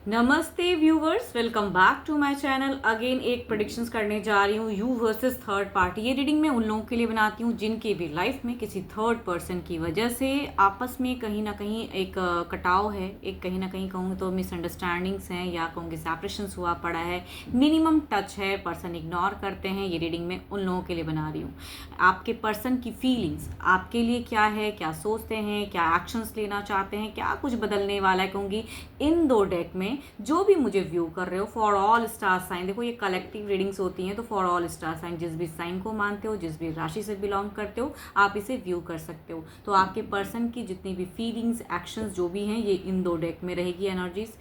नमस्ते viewers, welcome back to my channel. Again एक predictions करने जा रही हूँ यू वर्सेस थर्ड पार्टी। ये रीडिंग मैं उन लोगों के लिए बनाती हूँ जिनके भी लाइफ में किसी थर्ड पर्सन की वजह से आपस में कहीं ना कहीं एक कटाव है, एक कहीं ना कहीं कहूँ तो मिसअंडरस्टैंडिंग्स हैं या कहूँगी सेपरेशंस हुआ पड़ा है, मिनिमम टच है, पर्सन इग्नोर करते हैं। ये रीडिंग मैं उन लोगों के लिए बना रही हूँ। आपके पर्सन की फीलिंग्स आपके लिए क्या है, क्या सोचते हैं, क्या एक्शंस लेना चाहते हैं, क्या कुछ बदलने वाला है, कहूँगी इन दो डेक में जो भी मुझे व्यू कर रहे हो फॉर ऑल स्टार साइन। देखो ये कलेक्टिव रीडिंग्स होती हैं, तो फॉर ऑल स्टार साइन, जिस भी साइन को मानते हो, जिस भी राशि से बिलोंग करते हो, आप इसे व्यू कर सकते हो। तो आपके पर्सन की जितनी भी फीलिंग्स, एक्शंस जो भी हैं, ये इन दो डेक में रहेगी एनर्जीज।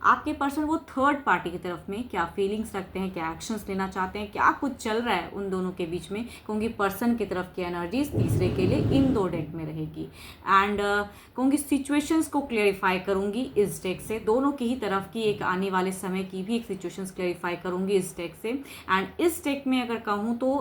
आपके पर्सन वो थर्ड पार्टी की तरफ में क्या फीलिंग्स रखते हैं, क्या एक्शंस लेना चाहते हैं, क्या कुछ चल रहा है उन दोनों के बीच में, कहूँगी पर्सन की तरफ की एनर्जीज तीसरे के लिए इन दो डेक में रहेगी। एंड कहूँगी सिचुएशंस को क्लेरिफाई करूँगी इस डेक से, दोनों की ही तरफ की एक आने वाले समय की भी एक सिचुएशंस क्लेरिफाई करूँगी इस डेक से। एंड इस डेक में अगर कहूँ तो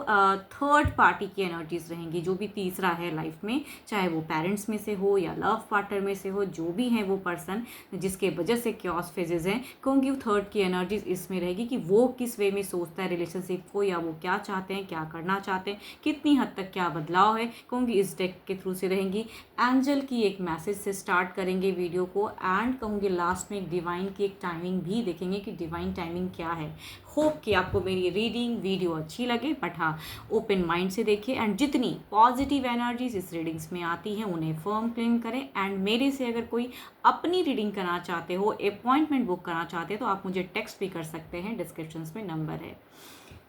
थर्ड पार्टी की एनर्जीज रहेंगी, जो भी तीसरा है लाइफ में, चाहे वो पेरेंट्स में से हो या लव पार्टनर में से हो, जो भी है वो पर्सन जिसके वजह से क्योस फेजेस हैं, कहूँगी थर्ड की एनर्जीज इसमें रहेगी कि वो किस वे में सोचता है रिलेशनशिप को, या वो क्या चाहते हैं, क्या करना चाहते हैं, कितनी हद तक क्या बदलाव है, कहूँगी इस डेक के थ्रू से रहेंगी। एंजल की एक मैसेज से स्टार्ट करेंगे वीडियो को, एंड कहूँगी लास्ट में एक डिवाइन की एक टाइमिंग भी देखेंगे कि डिवाइन टाइमिंग क्या है। होप कि आपको मेरी रीडिंग वीडियो अच्छी लगे, बट हाँ ओपन माइंड से देखिए, एंड जितनी पॉजिटिव एनर्जीज इस रीडिंग्स में आती हैं उन्हें फर्म क्लेम करें। एंड मेरे से अगर कोई अपनी रीडिंग करना चाहते हो, अपॉइंटमेंट बुक करना चाहते हो, तो आप मुझे टेक्स्ट भी कर सकते हैं, डिस्क्रिप्शन में नंबर है।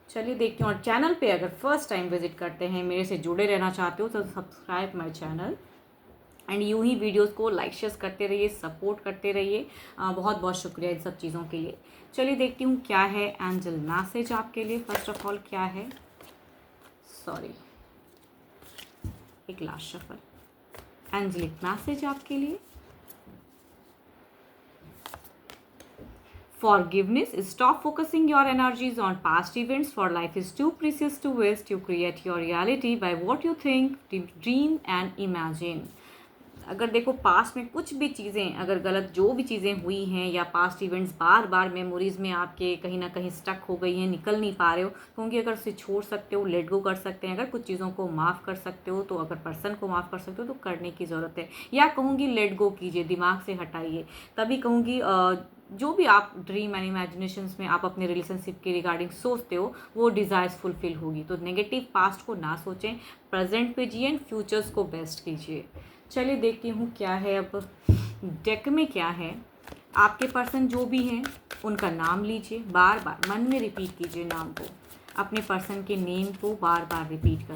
चलिए देखती हूँ। और चैनल पे अगर फर्स्ट टाइम विजिट करते हैं, मेरे से जुड़े रहना चाहते हो, तो सब्सक्राइब माई चैनल एंड यूं ही वीडियोस को लाइक शेयर करते रहिए, सपोर्ट करते रहिए। बहुत बहुत शुक्रिया इन सब चीज़ों के लिए। चलिए देखती हूँ क्या है एंजल मैसेज आपके लिए। फर्स्ट ऑफ ऑल क्या है, सॉरी, एक लास्ट शफल। एंजलिक मैसेज आपके लिए। Forgiveness. Stop focusing your energies on past events, for life is too precious to waste. You create your reality by what you think, dream and imagine. अगर देखो past में कुछ भी चीज़ें, अगर गलत जो भी चीज़ें हुई हैं, या पास्ट इवेंट्स बार बार मेमोरीज में आपके कहीं ना कहीं स्टक हो गई हैं, निकल नहीं पा रहे हो, क्योंकि अगर उसे छोड़ सकते हो, लेट गो कर सकते हैं, अगर कुछ चीज़ों को माफ़ कर सकते हो, तो अगर पर्सन को माफ़ कर सकते हो तो करने की ज़रूरत है, या कहूँगी लेट गो कीजिए, दिमाग से हटाइए। तभी कहूँगी जो भी आप ड्रीम एंड इमेजिनेशंस में आप अपने रिलेशनशिप के रिगार्डिंग सोचते हो, वो डिज़ायर्स फुलफिल होगी। तो नेगेटिव पास्ट को ना सोचें, प्रेजेंट पे जिए, फ्यूचर्स को बेस्ट कीजिए। चलिए देखती हूँ क्या है अब डेक में क्या है। आपके पर्सन जो भी हैं उनका नाम लीजिए, बार बार मन में रिपीट कीजिए नाम को, अपने पर्सन के नेम को बार बार रिपीट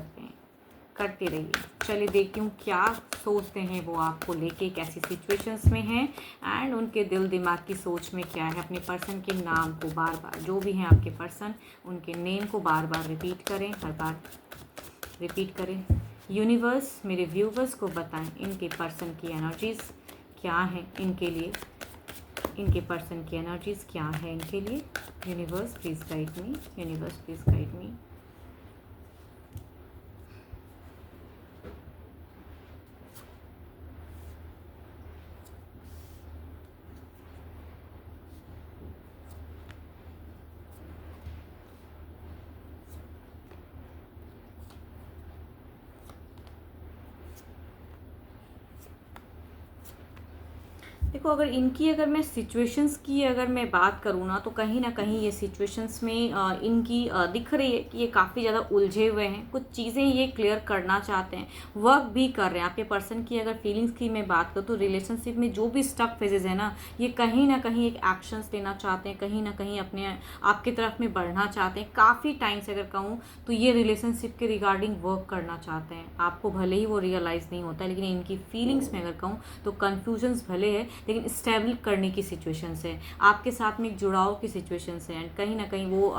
करते रहिए। चलिए देखती हूँ क्या सोचते हैं वो आपको लेके, कैसी सिचुएशंस में हैं, एंड उनके दिल दिमाग की सोच में क्या है। अपने पर्सन के नाम को बार बार, जो भी हैं आपके पर्सन, उनके नेम को बार बार रिपीट करें, हर बार रिपीट करें। यूनिवर्स मेरे व्यूवर्स को बताएं इनके पर्सन की एनर्जीज़ क्या हैं इनके लिए, इनके पर्सन की एनर्जीज़ क्या है इनके लिए। Universe please guide me, universe please guide me. देखो अगर इनकी, अगर मैं सिचुएशंस की अगर मैं बात करूँ ना, तो कहीं ना कहीं ये सिचुएशंस में इनकी दिख रही है कि ये काफ़ी ज़्यादा उलझे हुए हैं, कुछ चीज़ें ये क्लियर करना चाहते हैं, वर्क भी कर रहे हैं। आपके पर्सन की अगर फीलिंग्स की मैं बात करूँ, तो रिलेशनशिप में जो भी स्टक फेजेस है ना, ये कहीं ना कहीं एक एक्शंस लेना चाहते हैं, कहीं ना कहीं अपने आपकी तरफ में बढ़ना चाहते हैं। काफ़ी टाइम से अगर कहूँ तो ये रिलेशनशिप के रिगार्डिंग वर्क करना चाहते हैं। आपको भले ही वो रियलाइज़ नहीं होता, लेकिन इनकी फीलिंग्स में अगर कहूँ तो कन्फ्यूजन्स भले है, लेकिन स्टेबल करने की सिचुएशंस है, आपके साथ में एक जुड़ाव की सिचुएशंस है, एंड कहीं ना कहीं वो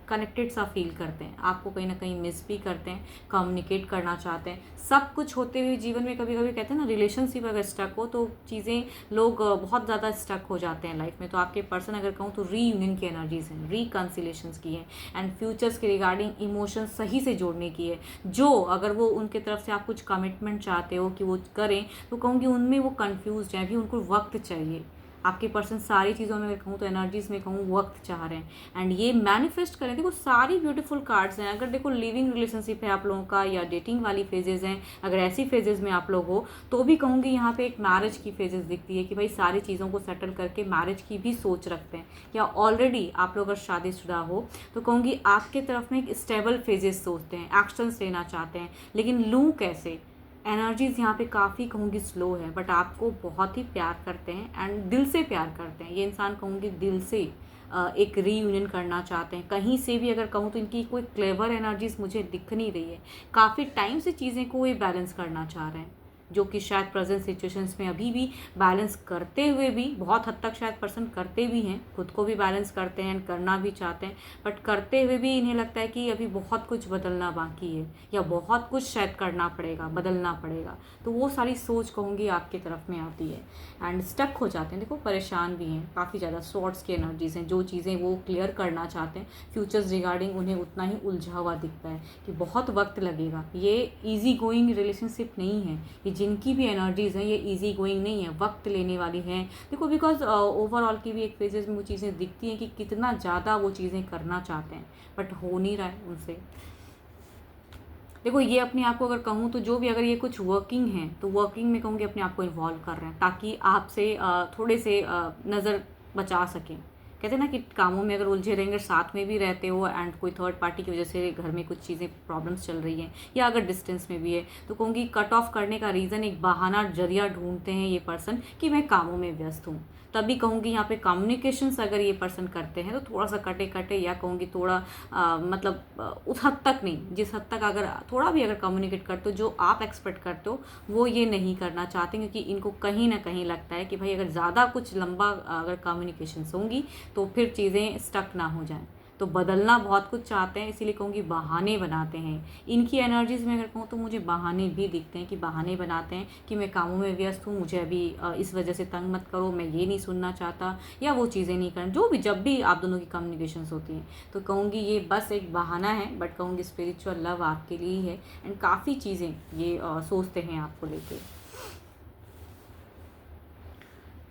कनेक्टेड सा फील करते हैं, आपको कहीं ना कहीं मिस भी करते हैं, कम्युनिकेट करना चाहते हैं। सब कुछ होते हुए जीवन में कभी कभी कहते हैं ना, रिलेशनशिप अगर स्टक हो तो चीज़ें लोग बहुत ज़्यादा स्टक हो जाते हैं लाइफ में। तो आपके पर्सन अगर कहूँ तो रीयूनियन की एनर्जीज हैं, रिकन्सिलेशंस की हैं, एंड फ्यूचर्स के रिगार्डिंग इमोशंस सही से जोड़ने की है। जो अगर वो उनके तरफ से आप कुछ कमिटमेंट चाहते हो कि वो करें, तो कहूँगी उनमें वो कन्फ्यूज हैं, अभी उनको वक्त चाहिए। आपके पर्सन सारी चीज़ों में कहूँ तो एनर्जीज में कहूँ वक्त चाह रहे हैं एंड ये मैनिफेस्ट करें। देखो सारी ब्यूटीफुल कार्ड्स हैं। अगर देखो लिविंग रिलेशनशिप है आप लोगों का या डेटिंग वाली फेजेज़ हैं, अगर ऐसी फेजेज़ में आप लोग हो तो भी कहूँगी यहाँ पे एक मैरिज की फेजेज़ दिखती है कि भाई सारी चीज़ों को सेटल करके मैरिज की भी सोच रखते हैं। या ऑलरेडी आप लोग अगर शादीशुदा हो तो कहूँगी आपके तरफ में एक स्टेबल फेजेस सोचते हैं, एक्शंस लेना चाहते हैं, लेकिन लूँ कैसे। एनर्जीज यहाँ पे काफ़ी कहूँगी स्लो है, बट आपको बहुत ही प्यार करते हैं एंड दिल से प्यार करते हैं। ये इंसान कहूँगी दिल से एक रीयूनियन करना चाहते हैं। कहीं से भी अगर कहूँ तो इनकी कोई क्लेवर एनर्जीज मुझे दिख नहीं रही है। काफ़ी टाइम से चीज़ें को ये बैलेंस करना चाह रहे हैं, जो कि शायद प्रेजेंट सिचुएशंस में अभी भी बैलेंस करते हुए भी बहुत हद तक शायद पर्सन करते भी हैं, खुद को भी बैलेंस करते हैं, करना भी चाहते हैं, बट करते हुए भी इन्हें लगता है कि अभी बहुत कुछ बदलना बाकी है या बहुत कुछ शायद करना पड़ेगा, बदलना पड़ेगा। तो वो सारी सोच कहूँगी आपके तरफ में आती है एंड स्टक हो जाते हैं। देखो परेशान भी हैं, काफ़ी ज़्यादा शॉर्ट्स की एनर्जीज हैं। जो चीज़ें वो क्लियर करना चाहते हैं फ्यूचर्स रिगार्डिंग, उन्हें उतना ही उलझा हुआ दिखता है कि बहुत वक्त लगेगा। ये ईजी गोइंग रिलेशनशिप नहीं है, ये जिनकी भी एनर्जीज़ हैं ये इजी गोइंग नहीं है, वक्त लेने वाली हैं। देखो बिकॉज ओवरऑल की भी एक फेजेस में वो चीज़ें दिखती हैं कि कितना ज़्यादा वो चीज़ें करना चाहते हैं बट हो नहीं रहा है उनसे। देखो ये अपने आप को अगर कहूँ तो जो भी अगर ये कुछ वर्किंग है तो वर्किंग में कहूँगी अपने आप को इन्वॉल्व कर रहे हैं ताकि आपसे थोड़े से नज़र बचा सकें। कहते हैं ना कि कामों में अगर उलझे रहेंगे, साथ में भी रहते हो एंड कोई थर्ड पार्टी की वजह से घर में कुछ चीज़ें प्रॉब्लम्स चल रही हैं या अगर डिस्टेंस में भी है तो कहूँगी कट ऑफ करने का रीज़न एक बहाना जरिया ढूंढते हैं ये पर्सन कि मैं कामों में व्यस्त हूँ। तभी कहूँगी यहाँ पे कम्युनिकेशंस अगर ये पर्सन करते हैं तो थोड़ा सा कटे कटे या कहूँगी थोड़ा उस हद तक नहीं, जिस हद तक अगर थोड़ा भी अगर कम्युनिकेट करते हो जो आप एक्सपेक्ट करते हो वो ये नहीं करना चाहते, क्योंकि इनको कहीं ना कहीं लगता है कि भाई अगर ज़्यादा कुछ लंबा अगर कम्युनिकेशंस होंगी तो फिर चीज़ें स्टक ना हो जाएं। तो बदलना बहुत कुछ चाहते हैं, इसीलिए कहूँगी बहाने बनाते हैं। इनकी एनर्जीज़ में अगर कहूँ तो मुझे बहाने भी दिखते हैं कि बहाने बनाते हैं कि मैं कामों में व्यस्त हूँ, मुझे अभी इस वजह से तंग मत करो, मैं ये नहीं सुनना चाहता या वो चीज़ें नहीं करना। जो भी जब भी आप दोनों की कम्युनिकेशंस होती हैं तो कहूँगी ये बस एक बहाना है, बट कहूँगी स्पिरिचुअल लव आपके लिए ही है एंड काफ़ी चीज़ें ये सोचते हैं आपको लेके।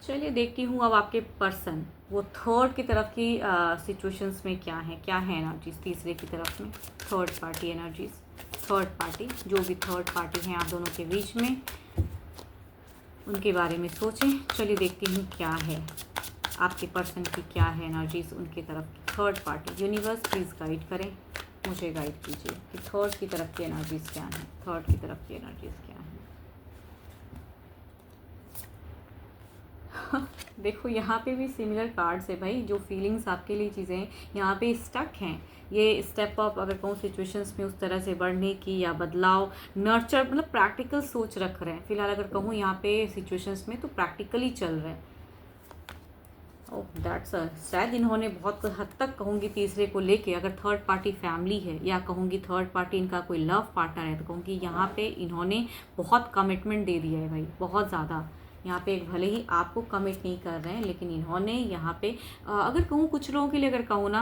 चलिए देखती हूँ अब आपके पर्सन वो थर्ड की तरफ की सिचुएशंस में क्या है एनर्जीज तीसरे की तरफ में, third party energies. Third party, जो भी थर्ड पार्टी हैं आप दोनों के बीच में, उनके बारे में सोचें। चलिए देखती हूँ क्या है आपके पर्सन की, क्या है एनर्जीज उनकी तरफ की third party. Universe please guide करें, मुझे गाइड कीजिए कि थर्ड की तरफ की एनर्जीज क्या हैं, थर्ड की तरफ की एनर्जीज क्या हैं। देखो यहाँ पे भी सिमिलर कार्ड्स है भाई, जो फीलिंग्स आपके लिए चीज़ें यहाँ पे स्टक हैं, ये स्टेप अप अगर कहूँ सिचुएशंस में उस तरह से बढ़ने की या बदलाव नर्चर मतलब प्रैक्टिकल सोच रख रहे हैं। फिलहाल अगर कहूँ यहाँ पे सिचुएशंस में तो प्रैक्टिकली चल रहे हैं। ओह दैट्स शायद इन्होंने बहुत हद तक कहूँगी तीसरे को लेके, अगर थर्ड पार्टी फैमिली है या कहूँगी थर्ड पार्टी इनका कोई लव पार्टनर है तो कहूँगी यहाँ पे इन्होंने बहुत कमिटमेंट दे दिया है भाई, बहुत ज़्यादा। यहाँ पे भले ही आपको कमिट नहीं कर रहे हैं लेकिन इन्होंने यहाँ पे अगर कहूँ कुछ लोगों के लिए अगर कहूँ ना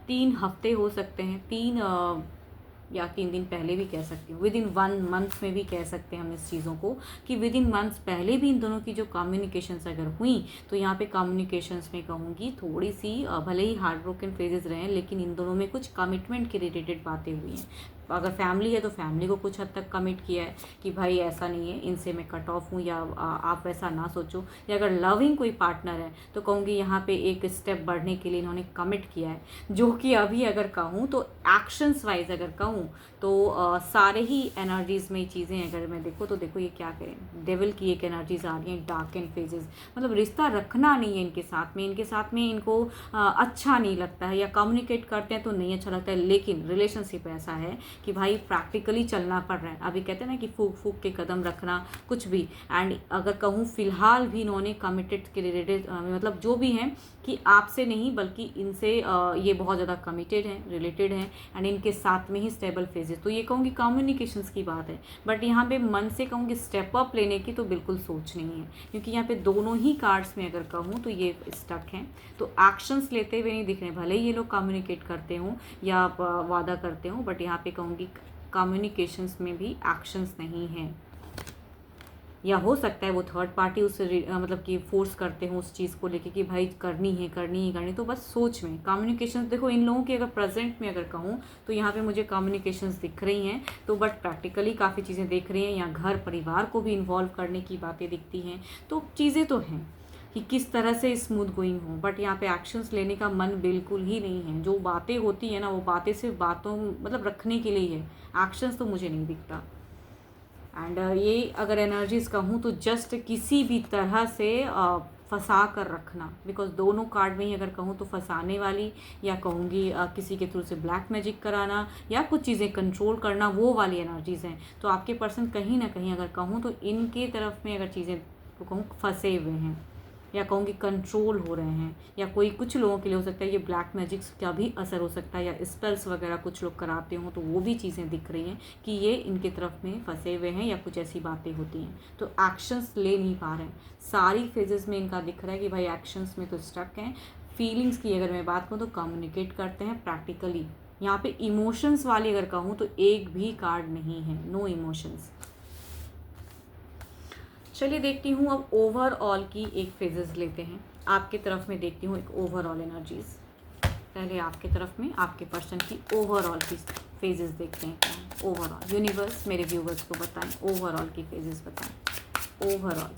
3 हफ्ते हो सकते हैं, 3 दिन पहले भी कह सकती हूँ, विद इन 1 मंथ में भी कह सकते हैं हम इस चीज़ों को कि विद इन मंथ्स पहले भी इन दोनों की जो कम्युनिकेशंस अगर हुई तो यहाँ पे कम्युनिकेशंस में कहूँगी थोड़ी सी भले ही हार्ट ब्रोकन फेजेस रहे हैं लेकिन इन दोनों में कुछ कमिटमेंट के रिलेटेड बातें हुई हैं। अगर फैमिली है तो फैमिली को कुछ हद तक कमिट किया है कि भाई ऐसा नहीं है, इनसे मैं कट ऑफ हूँ या आप वैसा ना सोचो। या अगर लविंग कोई पार्टनर है तो कहूँगी यहाँ पे एक स्टेप बढ़ने के लिए इन्होंने कमिट किया है, जो कि अभी अगर कहूँ तो एक्शंस वाइज अगर कहूँ तो सारे ही एनर्जीज़ में चीज़ें अगर मैं देखूँ तो देखो ये क्या करें, डेविल की एक एनर्जीज आ रही हैं, डार्क एंड फेजेस, मतलब रिश्ता रखना नहीं है इनके साथ में इनको अच्छा नहीं लगता है या कम्युनिकेट करते हैं तो नहीं अच्छा लगता है, लेकिन रिलेशनशिप ऐसा है कि भाई प्रैक्टिकली चलना पड़ रहा है। अभी कहते हैं ना कि फूक फूक के कदम रखना कुछ भी। एंड अगर कहूँ फिलहाल भी इन्होंने कमिटेड के रिलेटेड मतलब जो भी हैं कि आपसे नहीं बल्कि इनसे ये बहुत ज़्यादा कमिटेड हैं, रिलेटेड हैं एंड इनके साथ में ही स्टेबल फेजेस। तो ये कहूँगी कम्युनिकेशंस की बात है, बट यहाँ पे मन से कहूँगी स्टेप अप लेने की तो बिल्कुल सोच नहीं है, क्योंकि यहाँ पे दोनों ही कार्ड्स में अगर कहूँ तो ये स्टक हैं, तो एक्शंस लेते हुए नहीं दिख रहे। भले ही ये लोग कम्युनिकेट करते हों या वादा करते हों, बट यहाँ पे कहूँगी कम्युनिकेशंस में भी एक्शंस नहीं हैं। या हो सकता है वो थर्ड पार्टी उससे मतलब कि फोर्स करते हो उस चीज़ को लेके कि भाई करनी है करनी ही करनी। तो बस सोच में कम्युनिकेशन देखो, इन लोगों की अगर प्रेजेंट में अगर कहूँ तो यहाँ पे मुझे कम्युनिकेशंस दिख रही हैं, तो बट प्रैक्टिकली काफ़ी चीज़ें दिख रही हैं। यहाँ घर परिवार को भी इन्वॉल्व करने की बातें दिखती हैं, तो चीज़ें तो हैं कि किस तरह से स्मूथ गोइंग हो, बट यहाँ पे एक्शंस लेने का मन बिल्कुल ही नहीं है। जो बातें होती है ना, वो बातें सिर्फ बातों मतलब रखने के लिए ही है, एक्शंस तो मुझे नहीं दिखता। एंड ये अगर एनर्जीज कहूँ तो जस्ट किसी भी तरह से फंसा कर रखना, बिकॉज दोनों कार्ड में ही अगर कहूँ तो फंसाने वाली, या कहूँगी किसी के थ्रू से ब्लैक मैजिक कराना या कुछ चीज़ें कंट्रोल करना, वो वाली एनर्जीज हैं। तो आपके पर्सन कहीं ना कहीं अगर कहूँ तो इनके तरफ में अगर चीज़ें तो कहूँ फंसे हुए हैं, या कहूँगी कंट्रोल हो रहे हैं, या कोई कुछ लोगों के लिए हो सकता है ये ब्लैक मैजिक्स का भी असर हो सकता है, या स्पेल्स वगैरह कुछ लोग कराते हों, तो वो भी चीज़ें दिख रही हैं कि ये इनके तरफ में फंसे हुए हैं, या कुछ ऐसी बातें होती हैं। तो एक्शंस ले नहीं पा रहे हैं, सारी फेजेस में इनका दिख रहा है कि भाई एक्शंस में तो स्टक हैं। फीलिंग्स की अगर मैं बात करूँ तो कम्युनिकेट करते हैं प्रैक्टिकली। यहाँ पे इमोशंस वाली अगर कहूँ तो एक भी कार्ड नहीं है, नो इमोशंस। चलिए देखती हूँ अब ओवरऑल की एक फेजेस लेते हैं। आपके तरफ में देखती हूँ एक ओवरऑल एनर्जीज। पहले आपके तरफ में आपके पर्सन की ओवरऑल की फेजेस देखते हैं। ओवरऑल यूनिवर्स मेरे व्यूवर्स को बताएं, ओवरऑल की फेजेस बताएं। ओवरऑल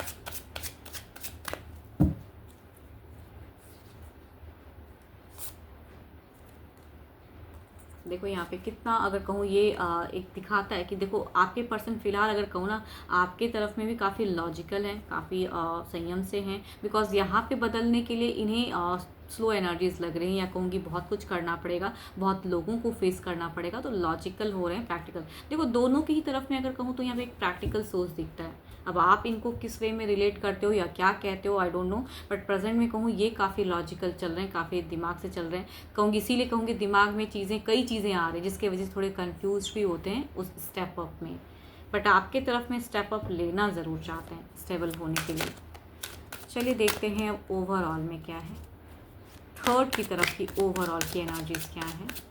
देखो यहाँ पे कितना अगर कहूँ ये एक दिखाता है कि देखो आपके पर्सन फिलहाल अगर कहूँ ना, आपके तरफ में भी काफ़ी लॉजिकल हैं, काफ़ी संयम से हैं, बिकॉज यहाँ पे बदलने के लिए इन्हें स्लो एनर्जीज लग रही हैं, या कहूँगी बहुत कुछ करना पड़ेगा, बहुत लोगों को फेस करना पड़ेगा, तो लॉजिकल हो रहे हैं, प्रैक्टिकल। देखो दोनों की ही तरफ में अगर कहूँ तो यहाँ पे एक प्रैक्टिकल सोच दिखता है। अब आप इनको किस वे में रिलेट करते हो या क्या कहते हो I don't know, but present में कहूँ ये काफ़ी लॉजिकल चल रहे हैं, काफ़ी दिमाग से चल रहे हैं। कहूँगी इसीलिए कहूँगी दिमाग में चीज़ें कई चीज़ें आ रही हैं, जिसकी वजह से थोड़े कंफ्यूज भी होते हैं उस स्टेप अप में, बट आपके तरफ में स्टेप अप लेना ज़रूर चाहते हैं स्टेबल होने के लिए। चलिए देखते हैं अब ओवरऑल में क्या है, थर्ड की तरफ की ओवरऑल की एनर्जीज क्या है।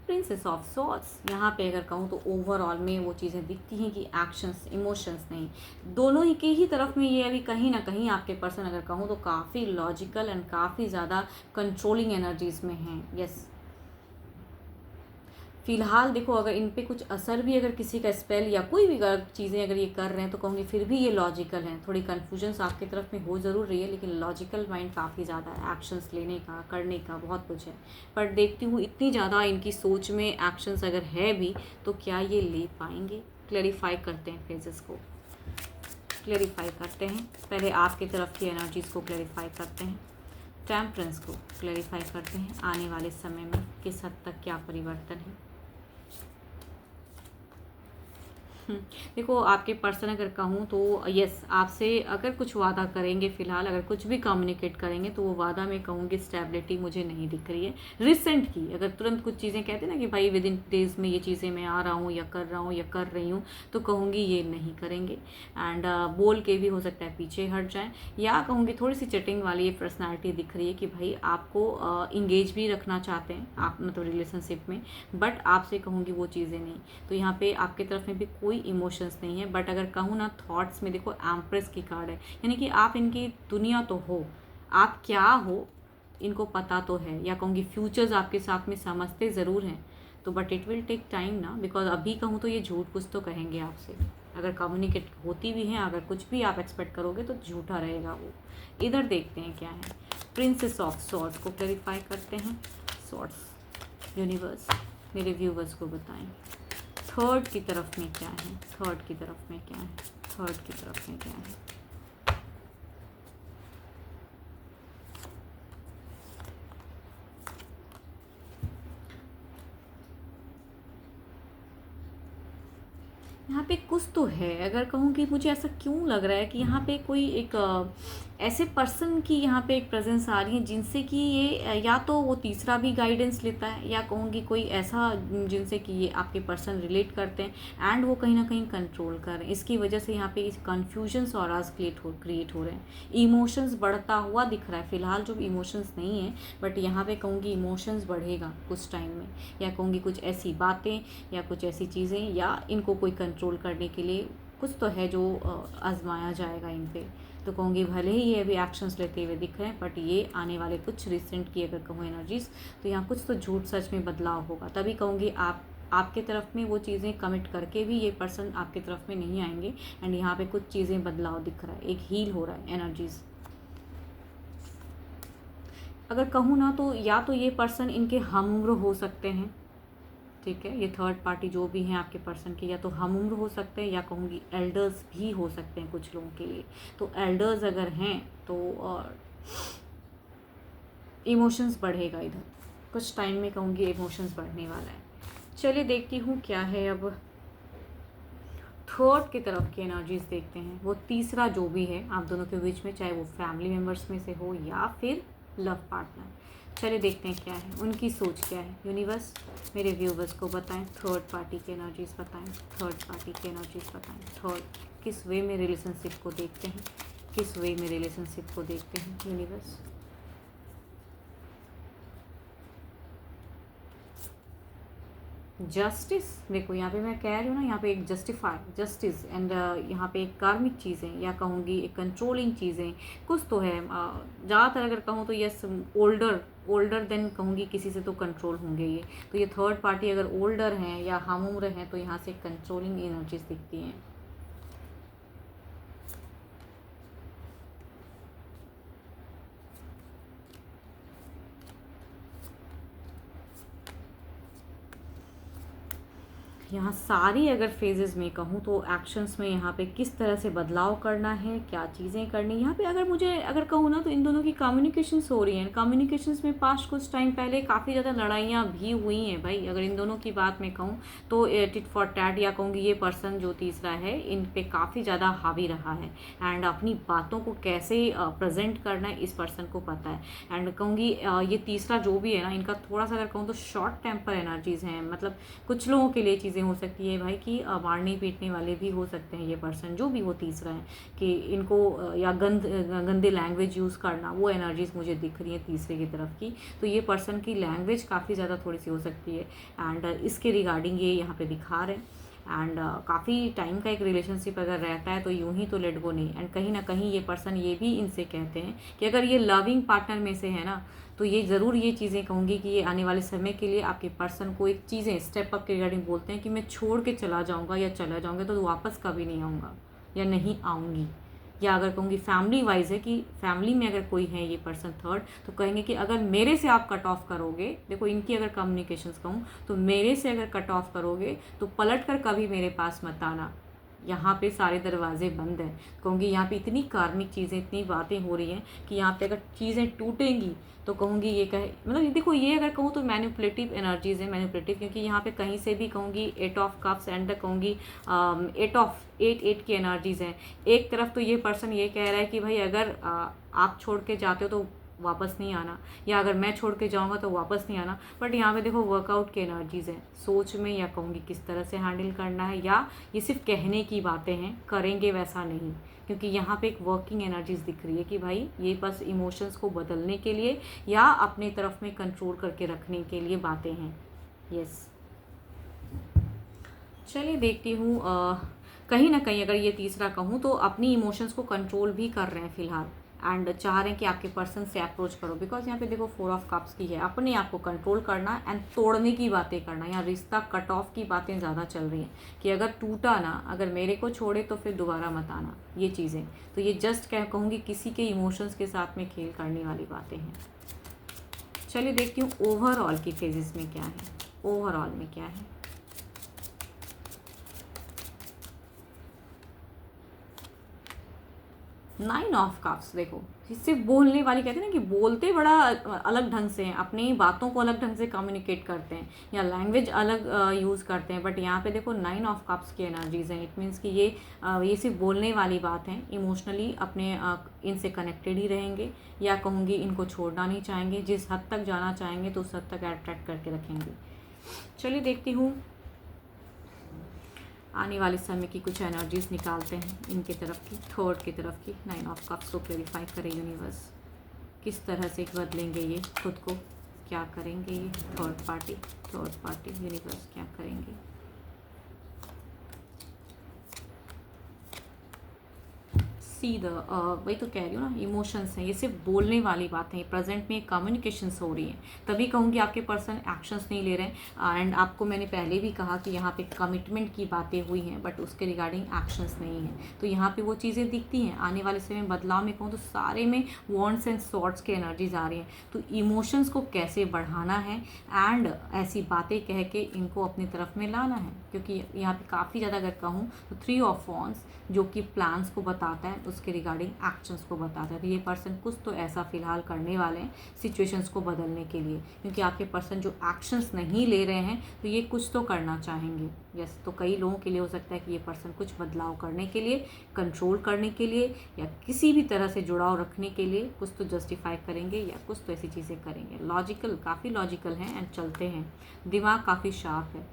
प्रिंसेस ऑफ सॉर्ड्स, यहाँ पे अगर कहूँ तो ओवरऑल में वो चीज़ें दिखती हैं कि एक्शंस इमोशंस नहीं, दोनों ही के ही तरफ में ये अभी कहीं ना कहीं आपके पर्सन अगर कहूँ तो काफ़ी लॉजिकल एंड काफ़ी ज़्यादा कंट्रोलिंग एनर्जीज में हैं। यस फिलहाल देखो अगर इन पे कुछ असर भी अगर किसी का स्पेल या कोई भी चीज़ें अगर ये कर रहे हैं तो कहूँगी फिर भी ये लॉजिकल हैं। थोड़ी कन्फ्यूजन्स आपकी तरफ में हो ज़रूर रही है, लेकिन लॉजिकल माइंड काफ़ी ज़्यादा है, एक्शंस लेने का करने का बहुत कुछ है। पर देखती हूँ इतनी ज़्यादा इनकी सोच में एक्शंस अगर है भी तो क्या ये ले पाएंगे। क्लैरिफाई करते हैं फेजेस को, क्लैरिफाई करते हैं। पहले आपकी तरफ की एनर्जीज़ को क्लैरिफाई करते हैं, टेम्परेंस को क्लैरिफाई करते हैं। आने वाले समय में किस हद तक क्या परिवर्तन है। देखो आपके पर्सन अगर कहूँ तो यस आपसे अगर कुछ वादा करेंगे, फिलहाल अगर कुछ भी कम्युनिकेट करेंगे तो वो वादा में कहूँगी स्टेबिलिटी मुझे नहीं दिख रही है। रिसेंट की अगर तुरंत कुछ चीज़ें कहते हैं ना कि भाई विद इन डेज में ये चीज़ें मैं आ रहा हूँ या कर रहा हूँ या कर रही हूँ, तो कहूँगी ये नहीं करेंगे। एंड बोल के भी हो सकता है पीछे हट जाएँ, या कहूँगी थोड़ी सी चटिंग वाली ये पर्सनैलिटी दिख रही है कि भाई आपको इंगेज भी रखना चाहते हैं आप मतलब रिलेशनशिप में, बट आपसे कहूँगी वो चीज़ें नहीं। तो यहाँ पे आपके तरफ में भी कोई इमोशंस नहीं है, बट अगर कहूँ ना थॉट्स में देखो एम्प्रेस की कार्ड है, यानी कि आप इनकी दुनिया तो हो, आप क्या हो इनको पता तो है, या कहूँगी फ्यूचर्स आपके साथ में समझते ज़रूर हैं, तो but it will take time ना, बिकॉज अभी कहूँ तो ये झूठ कुछ तो कहेंगे आपसे। अगर कम्युनिकेट होती भी हैं, अगर कुछ भी आप एक्सपेक्ट करोगे तो झूठा रहेगा वो। इधर देखते हैं क्या है, प्रिंसेस ऑफ सॉर्ड्स को क्लैरिफाई करते हैं। सॉर्ड्स यूनिवर्स मेरे व्यूवर्स को बताएं थर्ड की तरफ में क्या है, थर्ड की तरफ में क्या है, थर्ड की तरफ में क्या है। यहाँ पे कुछ तो है, अगर कहूँ कि मुझे ऐसा क्यों लग रहा है कि यहाँ पे कोई एक ऐसे पर्सन की यहाँ पे एक प्रेजेंस आ रही है जिनसे कि ये या तो वो तीसरा भी गाइडेंस लेता है, या कहूँगी कोई ऐसा जिनसे कि ये आपके पर्सन रिलेट करते हैं एंड वो कहीं ना कहीं कंट्रोल कर रहे हैं। इसकी वजह से यहाँ पे कन्फ्यूजन्स और आज क्रिएट हो रहे हैं। इमोशंस बढ़ता हुआ दिख रहा है फिलहाल, जो इमोशंस नहीं है, बट यहाँ पे कहूँगी इमोशंस बढ़ेगा कुछ टाइम में, या कहूँगी कुछ ऐसी बातें या कुछ ऐसी चीज़ें, या इनको कोई कंट्रोल करने के लिए कुछ तो है जो आजमाया जाएगा इन पे। तो कहूँगी भले ही ये अभी एक्शंस लेते हुए दिख रहे हैं, बट ये आने वाले कुछ रिसेंट की अगर कहूँ एनर्जीज, तो यहाँ कुछ तो झूठ सच में बदलाव होगा। तभी कहूँगी आपके तरफ में वो चीज़ें कमिट करके भी ये पर्सन आपके तरफ में नहीं आएंगे, एंड यहाँ पे कुछ चीज़ें बदलाव दिख रहा है, एक हील हो रहा है एनर्जीज। अगर कहूँ ना तो या तो ये पर्सन इनके हम उम्र हो सकते हैं, ठीक है, ये थर्ड पार्टी जो भी हैं आपके पर्सन के, या तो हम उम्र हो सकते हैं या कहूँगी एल्डर्स भी हो सकते हैं कुछ लोगों के लिए। तो एल्डर्स अगर हैं तो और इमोशंस बढ़ेगा इधर कुछ टाइम में, कहूँगी इमोशंस बढ़ने वाला है। चलिए देखती हूँ क्या है अब। थर्ड की तरफ की एनर्जीज देखते हैं, वो तीसरा जो भी है आप दोनों के बीच में, चाहे वो फैमिली मेम्बर्स में से हो या फिर लव पार्टनर। चलिए देखते हैं क्या है, उनकी सोच क्या है। यूनिवर्स मेरे व्यूवर्स को बताएं, थर्ड पार्टी की एनर्जीज बताएं, थर्ड पार्टी की एनर्जीज बताएं। थर्ड किस वे में रिलेशनशिप को देखते हैं, किस वे में रिलेशनशिप को देखते हैं यूनिवर्स। जस्टिस, देखो यहाँ पे मैं कह रही हूँ ना, यहाँ पे एक जस्टिफाई जस्टिस एंड यहाँ पे एक कार्मिक चीज़ें, या कहूँगी एक कंट्रोलिंग चीज़ें कुछ तो है। ज़्यादातर अगर कहूँ तो यस, ओल्डर देन कहूँगी किसी से तो कंट्रोल होंगे ये। तो ये थर्ड पार्टी अगर ओल्डर हैं या हम उम्र हैं तो यहाँ से कंट्रोलिंग एनर्जीज दिखती हैं। यहाँ सारी अगर फेजेस में कहूँ तो एक्शंस में यहाँ पे किस तरह से बदलाव करना है, क्या चीज़ें करनी, यहाँ पे अगर मुझे अगर कहूँ ना तो इन दोनों की कम्युनिकेशंस हो रही हैं। कम्युनिकेशंस में पास्ट कुछ टाइम पहले काफ़ी ज़्यादा लड़ाइयाँ भी हुई हैं भाई, अगर इन दोनों की बात मैं कहूँ तो टिट फॉर टैट, या कहूँगी ये पर्सन जो तीसरा है इन पे काफ़ी ज़्यादा हावी रहा है, एंड अपनी बातों को कैसे प्रेजेंट करना है इस पर्सन को पता है। एंड कहूँगी ये तीसरा जो भी है ना, इनका थोड़ा सा अगर कहूँ तो शॉर्ट टेम्पर एनर्जीज हैं। मतलब कुछ लोगों के लिए चीज़ें हो सकती है भाई कि मारने पीटने वाले भी हो सकते हैं ये पर्सन जो भी वो तीसरा है, कि इनको या गंदे लैंग्वेज यूज़ करना, वो एनर्जीज मुझे दिख रही है तीसरे की तरफ की। तो ये पर्सन की लैंग्वेज काफ़ी ज़्यादा थोड़ी सी हो सकती है, एंड इसके रिगार्डिंग ये यहाँ पे दिखा रहे हैं। एंड काफ़ी टाइम का एक रिलेशनशिप अगर रहता है तो यूं ही तो लेट गो नहीं। एंड कहीं ना कहीं ये पर्सन ये भी इनसे कहते हैं कि अगर ये लविंग पार्टनर में से है ना, तो ये ज़रूर ये चीज़ें कहूँगी कि ये आने वाले समय के लिए आपके पर्सन को एक चीज़ें स्टेप अप के रिगार्डिंग बोलते हैं कि मैं छोड़ के चला जाऊँगा या चला जाऊँगा तो वापस कभी नहीं आऊँगा या नहीं आऊँगी। या अगर कहूँगी फैमिली वाइज है कि फैमिली में अगर कोई है ये पर्सन थर्ड, तो कहेंगे कि अगर मेरे से आप कट ऑफ करोगे, देखो इनकी अगर कम्युनिकेशंस कहूँ तो मेरे से अगर कट ऑफ करोगे तो पलट कर कभी मेरे पास मत आना, यहाँ पे सारे दरवाजे बंद हैं। कहूँगी यहाँ पे इतनी कार्मिक चीज़ें, इतनी बातें हो रही हैं कि यहाँ पे अगर चीज़ें टूटेंगी तो कहूँगी ये कहे, मतलब देखो ये अगर कहूँ तो मैनिपुलेटिव एनर्जीज़ है, मैनिपुलेटिव, क्योंकि यहाँ पे कहीं से भी कहूँगी 8 ऑफ कप्स एंड कहूँगी 8 की एनर्जीज़ हैं। एक तरफ तो ये पर्सन ये कह रहा है कि भाई अगर आप छोड़ के जाते हो तो वापस नहीं आना, या अगर मैं छोड़ के जाऊंगा तो वापस नहीं आना। बट यहाँ पे देखो वर्कआउट की एनर्जीज हैं, सोच में या कहूँगी किस तरह से हैंडल करना है, या ये सिर्फ कहने की बातें हैं, करेंगे वैसा नहीं। क्योंकि यहाँ पे एक वर्किंग एनर्जीज दिख रही है कि भाई ये बस इमोशंस को बदलने के लिए या अपने तरफ में कंट्रोल करके रखने के लिए बातें हैं। यस, चलिए देखती हूँ। कहीं ना कहीं अगर ये तीसरा कहूँ तो अपनी इमोशंस को कंट्रोल भी कर रहे हैं फिलहाल, एंड चाह रहे हैं कि आपके पर्सन से अप्रोच करो, बिकॉज यहाँ पे देखो 4 ऑफ कप्स की है, अपने आप को कंट्रोल करना एंड तोड़ने की बातें करना, यहाँ रिश्ता कट ऑफ की बातें ज़्यादा चल रही हैं कि अगर टूटा ना, अगर मेरे को छोड़े तो फिर दोबारा मत आना, ये चीज़ें। तो ये जस्ट क्या कहूँगी किसी के इमोशंस के साथ में खेल करने वाली बातें हैं। चलिए देखती हूँ ओवरऑल की फेजेस में क्या है, ओवरऑल में क्या है। 9 ऑफ कप्स देखो, सिर्फ बोलने वाली, कहते हैं ना कि बोलते बड़ा अलग ढंग से हैं, अपनी बातों को अलग ढंग से कम्युनिकेट करते हैं या लैंग्वेज अलग यूज़ करते हैं, बट यहाँ पे देखो 9 ऑफ कप्स की एनर्जीज हैं। इट मीन्स कि ये सिर्फ बोलने वाली बात है, इमोशनली अपने इनसे कनेक्टेड ही रहेंगे, या कहूँगी इनको छोड़ना नहीं चाहेंगे, जिस हद तक जाना चाहेंगे तो उस हद तक अट्रैक्ट करके रखेंगे। चलिए देखती हूँ आने वाले समय की कुछ एनर्जीज निकालते हैं इनके तरफ की, थर्ड की तरफ की। 9 ऑफ कप्स को क्लैरिफाई करें यूनिवर्स, किस तरह से बदलेंगे ये खुद को, क्या करेंगे ये थर्ड पार्टी यूनिवर्स क्या करेंगे। सी द वही तो कह रही हूँ ना, इमोशंस हैं, ये सिर्फ बोलने वाली बातें हैं, प्रेजेंट में कम्युनिकेशंस हो रही हैं, तभी कहूँगी आपके पर्सन एक्शंस नहीं ले रहे हैं। एंड आपको मैंने पहले भी कहा कि यहाँ पे कमिटमेंट की बातें हुई हैं, बट उसके रिगार्डिंग एक्शंस नहीं हैं, तो यहाँ पे वो चीज़ें दिखती हैं। आने वाले समय में बदलाव में कहूँ तो सारे में वॉन्ड्स एंड सॉर्ड्स की एनर्जीज आ रही हैं, तो इमोशंस को कैसे बढ़ाना है एंड ऐसी बातें कह के इनको अपनी तरफ में लाना है, क्योंकि यहाँ पे काफ़ी ज़्यादा अगर कहूँ तो 3 ऑफ वॉन्ड्स जो कि प्लान्स को बताता है, उसके रिगार्डिंग एक्शंस को बताता है। तो ये पर्सन कुछ तो ऐसा फिलहाल करने वाले हैं सिचुएशंस को बदलने के लिए, क्योंकि आपके पर्सन जो एक्शंस नहीं ले रहे हैं तो ये कुछ तो करना चाहेंगे। यस, तो कई लोगों के लिए हो सकता है कि ये पर्सन कुछ बदलाव करने के लिए, कंट्रोल करने के लिए, या किसी भी तरह से जुड़ाव रखने के लिए कुछ तो जस्टिफाई करेंगे या कुछ तो ऐसी चीज़ें करेंगे। लॉजिकल, काफ़ी लॉजिकल हैं एंड चलते हैं, दिमाग काफ़ी शार्प है।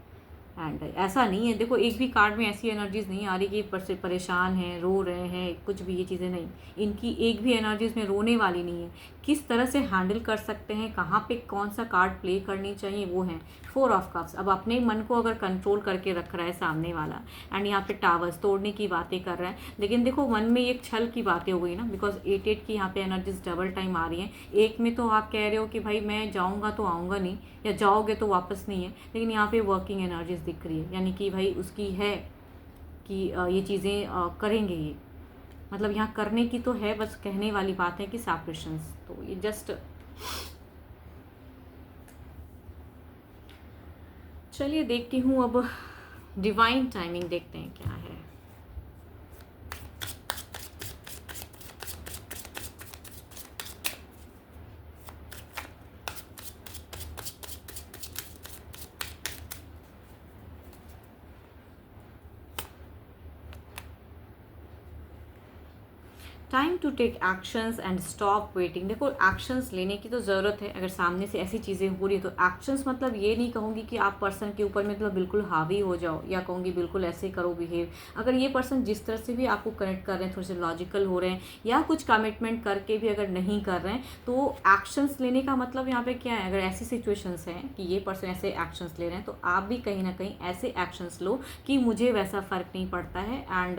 एंड ऐसा नहीं है, देखो एक भी कार्ड में ऐसी एनर्जीज नहीं आ रही कि परेशान हैं, रो रहे हैं, कुछ भी ये चीज़ें नहीं, इनकी एक भी एनर्जीज में रोने वाली नहीं है। किस तरह से हैंडल कर सकते हैं, कहाँ पे कौन सा कार्ड प्ले करनी चाहिए, वो है 4 ऑफ कप्स। अब अपने मन को अगर कंट्रोल करके रख रहा है सामने वाला, एंड यहाँ पे टावर्स तोड़ने की बातें कर रहा है, लेकिन देखो मन में एक छल की बातें हो गई ना, बिकॉज 8 की यहाँ पे एनर्जीज डबल टाइम आ रही हैं। एक में तो आप कह रहे हो कि भाई मैं जाऊँगा तो आऊँगा नहीं, या जाओगे तो वापस नहीं है, लेकिन यहाँ पे वर्किंग एनर्जीज दिख रही है, यानी कि भाई उसकी है कि ये चीज़ें करेंगे ये, मतलब यहाँ करने की तो है, बस कहने वाली बात है कि सेपरेशंस, तो ये जस्ट चलिए देखती हूँ अब डिवाइन टाइमिंग देखते हैं क्या है। Time to take actions and stop waiting. देखो एक्शंस लेने की तो ज़रूरत है, अगर सामने से ऐसी चीज़ें हो रही है तो एक्शंस, मतलब ये नहीं कहूँगी कि आप पर्सन के ऊपर मतलब बिल्कुल हावी हो जाओ, या कहूँगी बिल्कुल ऐसे करो बिहेव। अगर ये पर्सन जिस तरह से भी आपको कनेक्ट कर रहे हैं, थोड़े से लॉजिकल हो रहे हैं, या कुछ कमिटमेंट करके भी अगर नहीं कर रहे हैं, तो एक्शंस लेने का मतलब यहाँ पे क्या है, अगर ऐसी सिचुएशंस हैं कि ये पर्सन ऐसे एक्शंस ले रहे हैं, तो आप भी कहीं ना कहीं ऐसे एक्शंस लो कि मुझे वैसा फ़र्क नहीं पड़ता है। एंड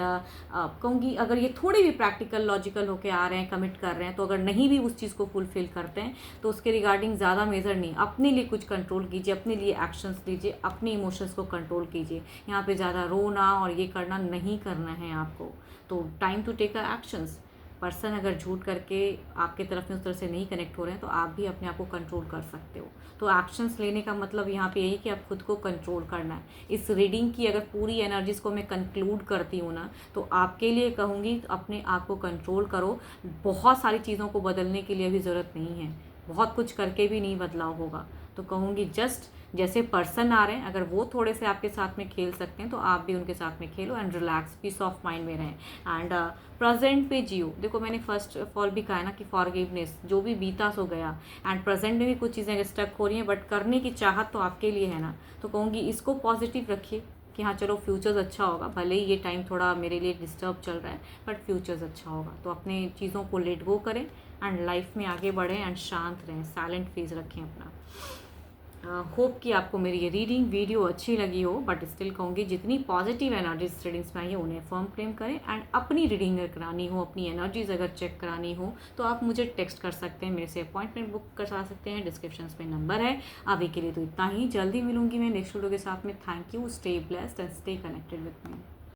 कहूँगी अगर ये थोड़ी भी प्रैक्टिकल लॉजिकल होके आ रहे हैं, कमिट कर रहे हैं, तो अगर नहीं भी उस चीज़ को फुलफिल करते हैं तो उसके रिगार्डिंग ज़्यादा मेजर नहीं, अपने लिए कुछ कंट्रोल कीजिए, अपने लिए एक्शंस लीजिए, अपने इमोशंस को कंट्रोल कीजिए। यहाँ पे ज़्यादा रोना और ये करना नहीं करना है आपको, तो time to take actions. Person अगर झूठ करके आपके तरफ में उस तरह से नहीं कनेक्ट हो रहे हैं, तो आप भी अपने आप को कंट्रोल कर सकते हो। तो एक्शंस लेने का मतलब यहाँ पे यही कि आप खुद को कंट्रोल करना है। इस रीडिंग की अगर पूरी एनर्जीज़ को मैं कंक्लूड करती हूँ ना, तो आपके लिए कहूँगी अपने आप को कंट्रोल करो। बहुत सारी चीज़ों को बदलने के लिए अभी ज़रूरत नहीं है, बहुत कुछ करके भी नहीं बदलाव होगा। तो कहूँगी जस्ट जैसे पर्सन आ रहे हैं, अगर वो थोड़े से आपके साथ में खेल सकते हैं तो आप भी उनके साथ में खेलो, and relax, peace of mind में रहें, एंड प्रेजेंट पे जियो। देखो मैंने फर्स्ट ऑफ ऑल भी कहा है ना कि फॉरगिवनेस, जो भी बीता सो गया, एंड प्रेजेंट में भी कुछ चीज़ें स्टक हो रही हैं, बट करने की चाहत तो आपके लिए है ना, तो कहूँगी इसको पॉजिटिव रखिए कि हाँ चलो फ्यूचर्स अच्छा होगा, भले ही ये टाइम थोड़ा मेरे लिए डिस्टर्ब चल रहा है, बट फ्यूचर्स अच्छा होगा। तो अपने चीज़ों को लेट गो करें एंड लाइफ में आगे बढ़ें, एंड शांत रहें, साइलेंट फेज रखें अपना। होप कि आपको मेरी ये रीडिंग वीडियो अच्छी लगी हो, बट स्टिल कहूँगी जितनी पॉजिटिव एनर्जीज रीडिंग्स में आई है उन्हें फर्म क्लेम करें। एंड अपनी रीडिंग अगर करानी हो, अपनी एनर्जीज अगर चेक करानी हो, तो आप मुझे टेक्स्ट कर सकते हैं, मेरे से अपॉइंटमेंट बुक करा सकते हैं, डिस्क्रिप्शन में नंबर है। अभी के लिए तो इतना ही, जल्दी मिलूंगी मैं नेक्स्ट वीडियो के साथ में। Thank you, stay blessed and stay connected with me.